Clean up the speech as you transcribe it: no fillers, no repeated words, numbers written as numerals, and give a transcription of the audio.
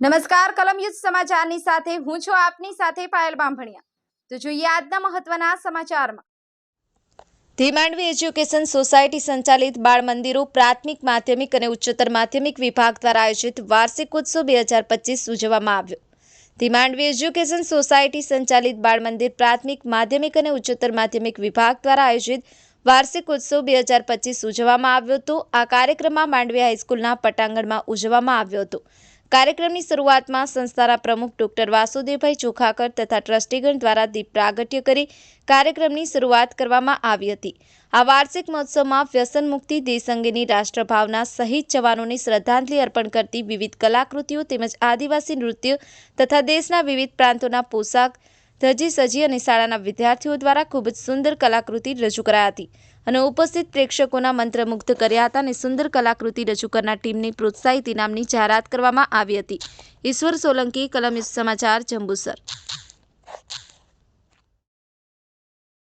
નમસ્કાર કલમ યુદ્ધ સમાચારની સાથે હું છું આપની સાથે પાયલ બામભણિયા। તો જોઈએ આજના મહત્વના સમાચારમાં। ધી માંડવી એજ્યુકેશન સોસાયટી સંચાલિત બાળ મંદિરો પ્રાથમિક માધ્યમિક અને ઉચ્ચતર માધ્યમિક વિભાગ દ્વારા આયોજિત વાર્ષિકોત્સવ 2025 ઉજવવામાં આવ્યો। ધી માંડવી એજ્યુકેશન સોસાયટી સંચાલિત બાળ મંદિર પ્રાથમિક માધ્યમિક અને ઉચ્ચતર માધ્યમિક વિભાગ દ્વારા આયોજિત વાર્ષિકોત્સવ 2025 ઉજવવામાં આવ્યો હતો। આ કાર્યક્રમમાં માંડવી હાઈસ્કૂલના પટાંગણમાં ઉજવવામાં આવ્યો હતો। કાર્યક્રમની શરૂઆતમાં સંસ્થાના પ્રમુખ ડોક્ટર વાસુદેવભાઈ ચોખાકર તથા ટ્રસ્ટીગણ દ્વારા દીપ પ્રાગટ્ય કરી કાર્યક્રમની શરૂઆત કરવામાં આવી હતી। આ વાર્ષિક મહોત્સવમાં વ્યસન મુક્તિ દેશ અંગેની રાષ્ટ્રભાવના સહિત જવાનોને શ્રદ્ધાંજલિ અર્પણ કરતી વિવિધ કલાકૃતિઓ તેમજ આદિવાસી નૃત્ય તથા દેશના વિવિધ પ્રાંતોના પોશાક ધજી સજી અને શાળાના વિદ્યાર્થીઓ દ્વારા ખૂબ જ સુંદર કલાકૃતિ રજૂ કરાઈ હતી અને ઉપસ્થિત પ્રેક્ષકોના મંત્રમુગ્ધ કર્યા હતા અને સુંદર કલાકૃતિ રજૂ કરનાર ટીમને પ્રોત્સાહિત ઇનામની જાહેરાત કરવામાં આવી હતી। ઈશ્વર સોલંકી, કલમ સમાચાર, જંબુસર।